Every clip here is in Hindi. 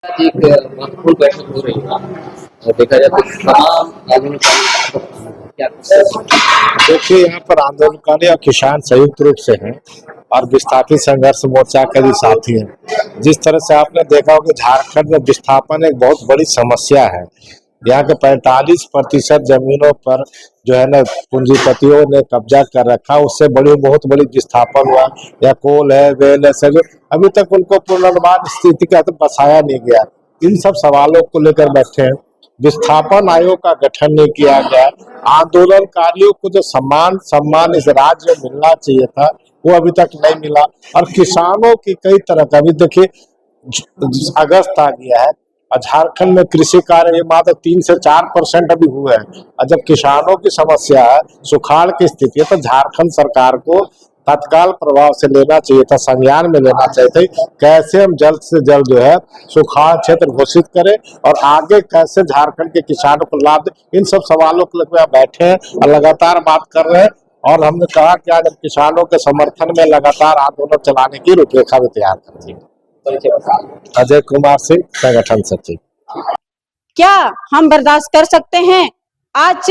आज एक महत्वपूर्ण बैठक हो रही है और देखा जाए तो तमाम आंदोलनकारी क्या देखिए, यहाँ पर आंदोलनकारी और किसान संयुक्त रूप से हैं और विस्थापित संघर्ष मोर्चा के भी साथी हैं। जिस तरह से आपने देखा होगा, झारखंड में विस्थापन एक बहुत बड़ी समस्या है। यहाँ के 45% जमीनों पर जो है ना पूंजीपतियों ने कब्जा कर रखा, उससे बहुत बड़ी विस्थापन हुआ। या कोल है, वेल है, सब अभी तक उनको पुनर्निर्माण स्थिति का तो बसाया नहीं गया। इन सब सवालों को लेकर बैठे हैं। विस्थापन आयोग का गठन नहीं किया गया। आंदोलनकारियों को जो सम्मान इस राज्य में मिलना चाहिए था, वो अभी तक नहीं मिला। और किसानों की कई तरह का, अभी देखिए अगस्त आ गया है और झारखंड में कृषि कार्य मात्र 3 से 4% अभी हुए हैं। और जब किसानों की समस्या है, सुखाड़ की स्थिति है, तो झारखंड सरकार को तत्काल प्रभाव से लेना चाहिए था, संज्ञान में लेना चाहिए था। कैसे हम जल्द से जल्द जो है सुखाड़ क्षेत्र घोषित करें और आगे कैसे झारखंड के किसानों को लाभ दे। इन सब सवालों को लेकर बैठे हैं और लगातार बात कर रहे हैं। और हमने कहा कि अगर किसानों के समर्थन में लगातार आंदोलन चलाने की रूपरेखा भी तैयार कर दी। अजय कुमार सिंह, संगठन सचिव। क्या हम बर्दाश्त कर सकते हैं? आज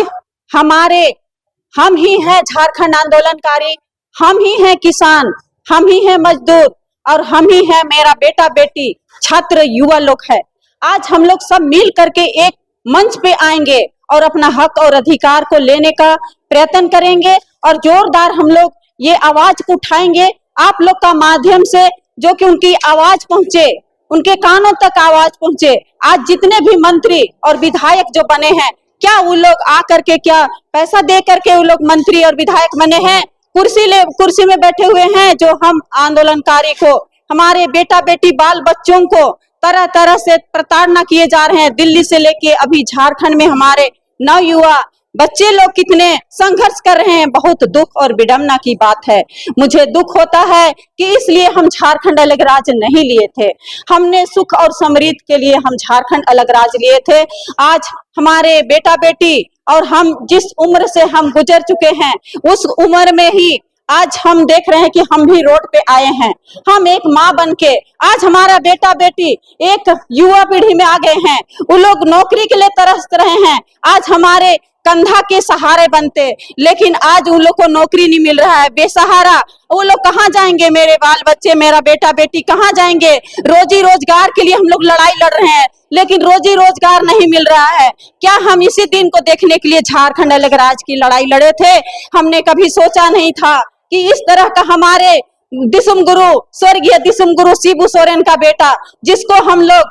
हम ही हैं झारखंड आंदोलनकारी, हम ही हैं किसान, हम ही हैं मजदूर और हम ही हैं मेरा बेटा बेटी छात्र युवा लोग है। आज हम लोग सब मिल करके एक मंच पे आएंगे और अपना हक और अधिकार को लेने का प्रयत्न करेंगे और जोरदार हम लोग ये आवाज को उठाएंगे आप लोग का माध्यम से, जो कि उनकी आवाज पहुंचे, उनके कानों तक आवाज पहुंचे। आज जितने भी मंत्री और विधायक जो बने हैं, क्या वो लोग आकर के क्या पैसा दे करके वो लोग मंत्री और विधायक बने हैं? कुर्सी में बैठे हुए हैं। जो हम आंदोलनकारी को, हमारे बेटा बेटी बाल बच्चों को तरह तरह से प्रताड़ना किए जा रहे हैं। दिल्ली से लेके अभी झारखंड में हमारे नवयुवा बच्चे लोग कितने संघर्ष कर रहे हैं। बहुत दुख और विडंबना की बात है। मुझे दुख होता है कि इसलिए हम झारखंड अलग राज्य नहीं लिए थे। हमने सुख और समृद्धि के लिए हम झारखंड अलग राज्य लिए थे। आज हमारे बेटा बेटी और हम जिस उम्र से हम गुजर चुके हैं, उस उम्र में ही आज हम देख रहे हैं कि हम भी रोड पे आए हैं। हम एक माँ बन के, आज हमारा बेटा बेटी एक युवा पीढ़ी में आ गए हैं। वो लोग नौकरी के लिए तरस रहे हैं। आज हमारे कंधा के सहारे बनते, लेकिन आज उन लोग को नौकरी नहीं मिल रहा है। बेसहारा वो लोग कहाँ जाएंगे? मेरे बाल बच्चे, मेरा बेटा बेटी कहाँ जाएंगे? रोजी रोजगार के लिए हम लोग लड़ाई लड़ रहे हैं, लेकिन रोजी रोजगार नहीं मिल रहा है। क्या हम इसी दिन को देखने के लिए झारखंड अलग राज्य की लड़ाई लड़े थे? हमने कभी सोचा नहीं था कि इस तरह का हमारे दिसुम गुरु, स्वर्गीय दिसुम गुरु शिबू सोरेन का बेटा, जिसको हम लोग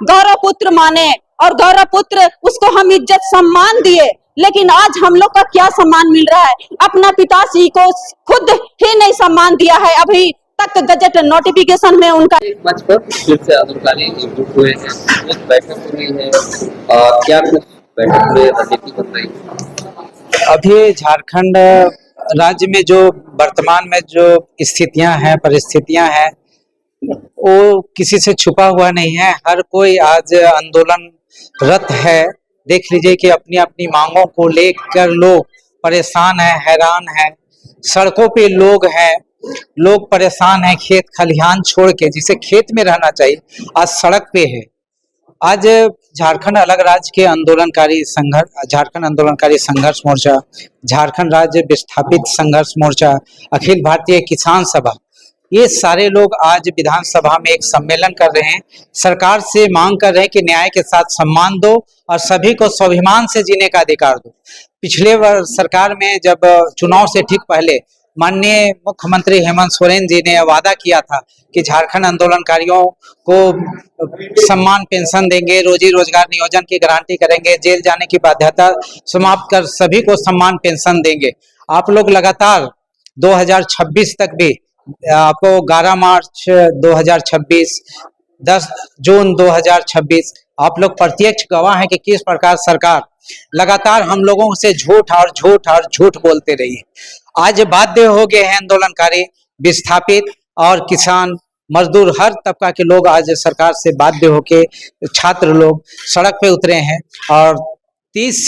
गौरव पुत्र माने और गौरव पुत्र, उसको हम इज्जत सम्मान दिए, लेकिन आज हम लोग का क्या सम्मान मिल रहा है? अपना पिताश्री को खुद ही नहीं सम्मान दिया है। अभी तक गजट नोटिफिकेशन में उनका एक मंच पर फिर से आंदोलनकारी एकजुट हुए हैं, एक बैठक हो रही है और क्या कुछ बैठक में रणनीति बन रही है? अभी झारखंड राज्य में जो वर्तमान में जो स्थितियां हैं, परिस्थितियां हैं, वो किसी से छुपा हुआ नहीं है। हर कोई आज आंदोलनरत है। देख लीजिए कि अपनी अपनी मांगों को लेकर लोग परेशान हैं, हैरान हैं। सड़कों पे लोग हैं, लोग परेशान हैं। खेत खलिहान छोड़ के, जिसे खेत में रहना चाहिए, आज सड़क पे है। आज झारखंड अलग राज्य के आंदोलनकारी संघर्ष, झारखंड आंदोलनकारी संघर्ष मोर्चा, झारखंड राज्य विस्थापित संघर्ष मोर्चा, अखिल भारतीय किसान सभा, ये सारे लोग आज विधानसभा में एक सम्मेलन कर रहे हैं। सरकार से मांग कर रहे हैं कि न्याय के साथ सम्मान दो और सभी को स्वाभिमान से जीने का अधिकार दो। पिछले वर्ष सरकार में जब चुनाव से ठीक पहले माननीय मुख्यमंत्री हेमंत सोरेन जी ने वादा किया था कि झारखंड आंदोलनकारियों को सम्मान पेंशन देंगे, रोजी रोजगार नियोजन की गारंटी करेंगे, जेल जाने की बाध्यता समाप्त कर सभी को सम्मान पेंशन देंगे। आप लोग लगातार 2026 तक भी, आपको 11 मार्च 2026, 10 जून 2026, आप लोग प्रत्यक्ष गवाह हैं कि किस प्रकार सरकार लगातार हम लोगों से झूठ और झूठ और झूठ बोलते रही है। आज बाध्य हो गए हैं आंदोलनकारी, विस्थापित और किसान, मजदूर, हर तबका के लोग आज सरकार से बाध्य होके, छात्र लोग सड़क पे उतरे हैं। और 30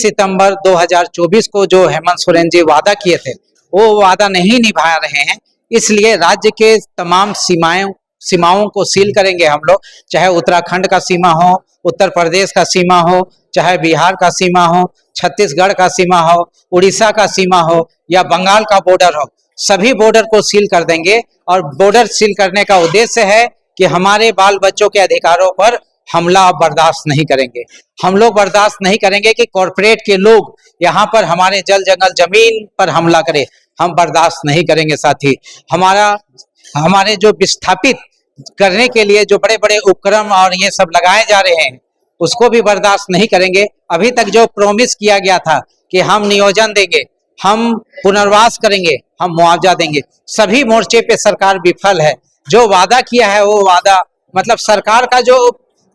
सितंबर 2024 को जो हेमंत सोरेन जी वादा किए थे, वो वादा नहीं निभा रहे हैं। इसलिए राज्य के तमाम सीमाएं सीमाओं को सील करेंगे हम लोग, चाहे उत्तराखंड का सीमा हो, उत्तर प्रदेश का सीमा हो, चाहे बिहार का सीमा हो, छत्तीसगढ़ का सीमा हो, उड़ीसा का सीमा हो या बंगाल का बॉर्डर हो, सभी बॉर्डर को सील कर देंगे। और बॉर्डर सील करने का उद्देश्य है कि हमारे बाल बच्चों के अधिकारों पर हमला बर्दाश्त नहीं करेंगे। हम लोग बर्दाश्त नहीं करेंगे कि कॉरपोरेट के लोग यहाँ पर हमारे जल जंगल जमीन पर हमला करें, हम बर्दाश्त नहीं करेंगे। साथी हमारे जो विस्थापित करने के लिए जो बड़े बड़े उपक्रम और ये सब लगाए जा रहे हैं उसको भी बर्दाश्त नहीं करेंगे। अभी तक जो प्रॉमिस किया गया था कि हम नियोजन देंगे, हम पुनर्वास करेंगे, हम मुआवजा देंगे, सभी मोर्चे पे सरकार विफल है। जो वादा किया है वो वादा मतलब सरकार का जो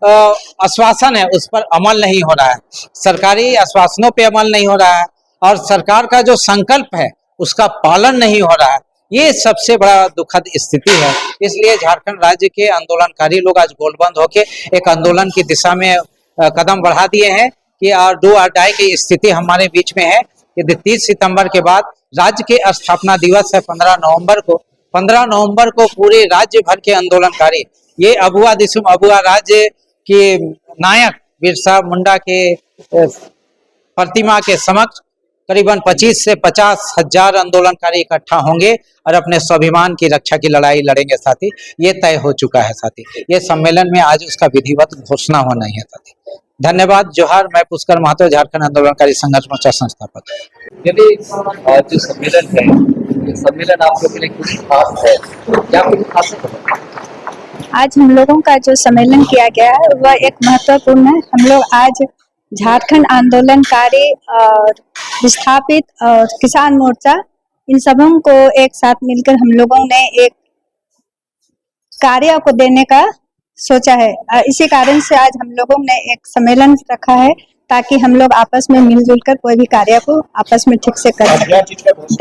आश्वासन है उस पर अमल नहीं हो रहा है, सरकारी आश्वासनों पे अमल नहीं हो रहा है और सरकार का जो संकल्प है उसका पालन नहीं हो रहा है। ये सबसे बड़ा दुखद स्थिति है। इसलिए झारखंड राज्य के आंदोलनकारी लोग आज गोलबंद होके एक आंदोलन की दिशा में कदम बढ़ा दिए हैं कि डू और डाई की स्थिति हमारे बीच में है। यदि 30 सितंबर के बाद राज्य के स्थापना दिवस है 15 नवंबर को पूरे राज्य भर के आंदोलनकारी ये अबुआ दिसुम अबुआ राज्य के नायक बिरसा मुंडा के प्रतिमा के समक्ष करीबन 25 से 50 हजार आंदोलनकारी इकट्ठा होंगे और अपने स्वाभिमान की रक्षा की लड़ाई लड़ेंगे। साथी ये तय हो चुका है। साथी ये सम्मेलन में आज उसका विधिवत घोषणा होना ही है। साथी धन्यवाद। जोहार। मैं पुष्कर महतो, झारखंड आंदोलनकारी संघर्ष मोर्चा संस्थापक। यदि जो सम्मेलन है, ये सम्मेलन आप लोगों के लिए कुछ खास है, क्या कुछ खास है? आज हम लोगों का जो सम्मेलन किया गया है वह एक महत्वपूर्ण है। हम लोग आज झारखंड आंदोलनकारी और विस्थापित और किसान मोर्चा इन सबों को एक साथ मिलकर हम लोगों ने एक कार्य को देने का सोचा है। इसी कारण से आज हम लोगों ने एक सम्मेलन रखा है ताकि हम लोग आपस में मिलजुल कर कोई भी कार्य को आपस में ठीक से कर सकें। क्या कुछ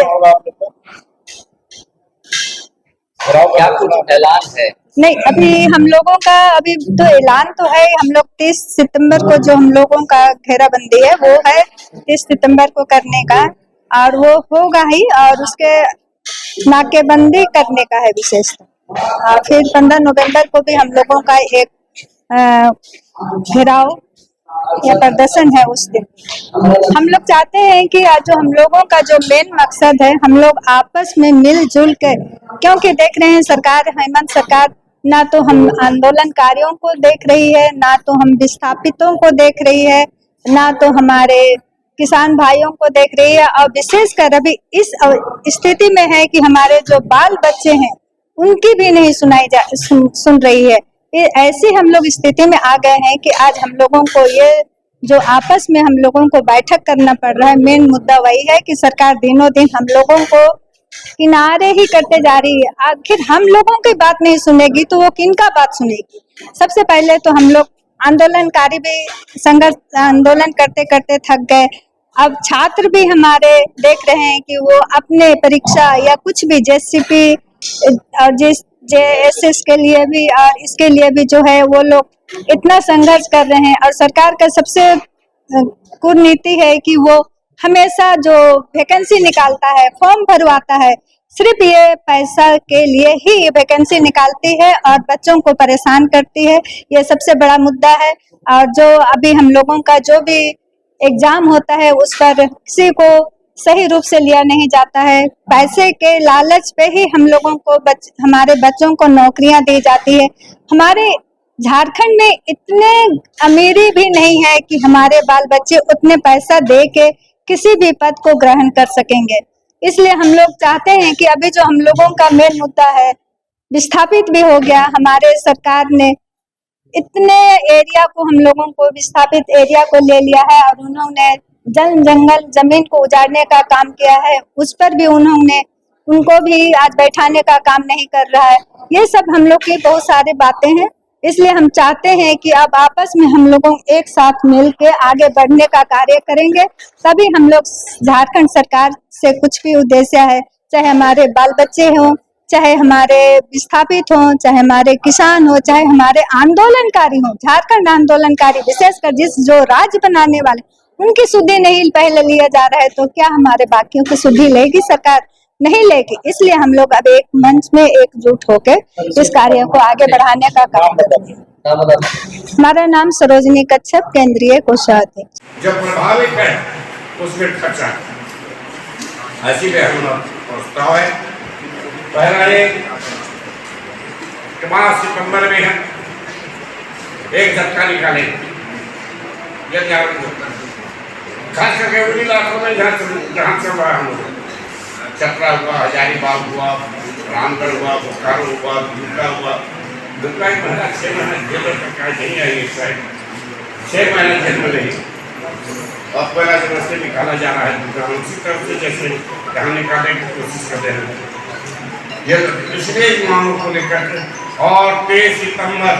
ऐलान है? नहीं, अभी हम लोगों का अभी तो ऐलान तो है। हम लोग 30 सितंबर को जो हम लोगों का घेराबंदी है वो है 30 सितंबर को करने का और वो होगा ही और उसके नाकेबंदी करने का है विशेषतः। फिर 15 नवंबर को भी हम लोगों का एक घेराव या प्रदर्शन है उस दिन। हम लोग चाहते हैं कि आज जो हम लोगों का जो मेन मकसद है हम लोग आपस में मिलजुल कर, क्योंकि देख रहे हैं सरकार हेमंत सरकार ना तो हम आंदोलनकारियों को देख रही है, ना तो हम विस्थापितों को देख रही है, ना तो हमारे किसान भाइयों को देख रही है। और विशेषकर अभी इस स्थिति में है कि हमारे जो बाल बच्चे हैं उनकी भी नहीं सुन रही है। ऐसी हम लोग स्थिति में आ गए हैं कि आज हम लोगों को ये जो आपस में हम लोगों को बैठक करना पड़ रहा है, मेन मुद्दा वही है कि सरकार दिनों दिन हम लोगों को किनारे ही करते जा रही है। आखिर हम लोगों की बात नहीं सुनेगी तो वो किनका बात सुनेगी? सबसे पहले तो हम लोग आंदोलनकारी भी संघर्ष आंदोलन करते करते थक गए। अब छात्र भी हमारे देख रहे हैं कि वो अपने परीक्षा या कुछ भी जेसीपी और JSS के लिए भी और इसके लिए भी जो है वो लोग इतना संघर्ष कर रहे हैं। और सरकार का सबसे कुनीति है कि वो हमेशा जो वैकेंसी निकालता है, फॉर्म भरवाता है, सिर्फ ये पैसा के लिए ही ये वैकेंसी निकालती है और बच्चों को परेशान करती है। ये सबसे बड़ा मुद्दा है। और जो अभी हम लोगों का जो भी एग्जाम होता है उस पर किसी को सही रूप से लिया नहीं जाता है। पैसे के लालच पे ही हम लोगों को हमारे बच्चों को नौकरियां दी जाती है। हमारे झारखंड में इतने अमीरी भी नहीं है कि हमारे बाल बच्चे उतने पैसा दे के किसी भी पद को ग्रहण कर सकेंगे। इसलिए हम लोग चाहते हैं कि अभी जो हम लोगों का मेन मुद्दा है, विस्थापित भी हो गया, हमारे सरकार ने इतने एरिया को हम लोगों को विस्थापित एरिया को ले लिया है और उन्होंने जंगल जमीन को उजाड़ने का काम किया है। उस पर भी उनको भी आज बैठाने का काम नहीं कर रहा है। ये सब हम लोग की बहुत सारी बातें हैं। इसलिए हम चाहते हैं कि अब आपस में हम लोगों एक साथ मिल के आगे बढ़ने का कार्य करेंगे, तभी हम लोग झारखंड सरकार से कुछ भी उद्देश्य है, चाहे हमारे बाल बच्चे हों, चाहे हमारे विस्थापित हों, चाहे हमारे किसान हो, चाहे हमारे आंदोलनकारी हों, झारखंड आंदोलनकारी विशेषकर जिस जो राज्य बनाने वाले उनकी सुधि नहीं पहले लिया जा रहा है तो क्या हमारे बाकियों की सुधि लेगी सरकार? नहीं लेगी, इसलिए हम लोग अब एक मंच में एकजुट होकर इस कार्य को आगे बढ़ाने का काम करेंगे। नाम बता दीजिए। हमारा नाम सरोजनी कच्छप, केंद्रीय कोषाध्यक्ष। जो प्रभावित है उसमें खर्चा ऐसी भी हम प्रस्ताव है। पहला ये कि 5 सितंबर में हम एक झटका निकाले, यदि आप खास करके उन इलाकों में जहाँ चल रहा है, हम लोग छपरा हुआ, हजारीबाग हुआ, रामगढ़ हुआ, बोकारो हुआ, दुर्गा एक महीना 6 महीने जेल में सरकार नहीं आई है, शायद 6 महीने जेल में रही। अब पहला जब रस्ते निकाला जा रहा है, उसी तरफ से जैसे यहाँ निकालने की कोशिश कर रहे हैं, ये पिछले मांगों को लेकर। और 23 सितंबर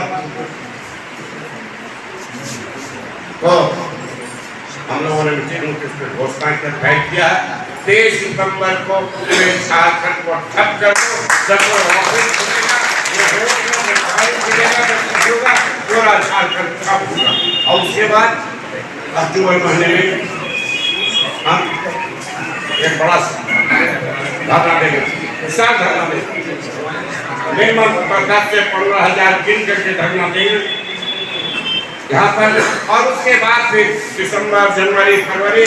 को हम लोगों ने मीटिंग घोषणा कर तय किया है, 23 सितंबर को पूरे झारखंड को ठप कर दो, जब ऑफिस खुलेगा, पूरा झारखंड ठप होगा। और उसके बाद अक्टूबर महीने में हम एक बड़ा धरना देंगे, विशाल धरना देंगे, मिनिमम 10 से 15,000 गिन करके धरना देंगे यहाँ पर। और उसके बाद फिर दिसंबर, जनवरी, फरवरी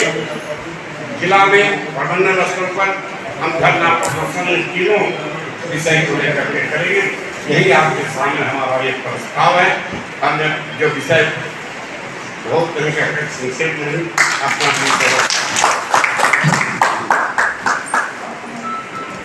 जिला में प्रबंधन स्तर पर हम धरना प्रदर्शन तीनों विषय को लेकर के करेंगे। यही आपके सामने हमारा ये प्रस्ताव है। हमने जो विषय बहुत तरीके से संक्षेप में अपना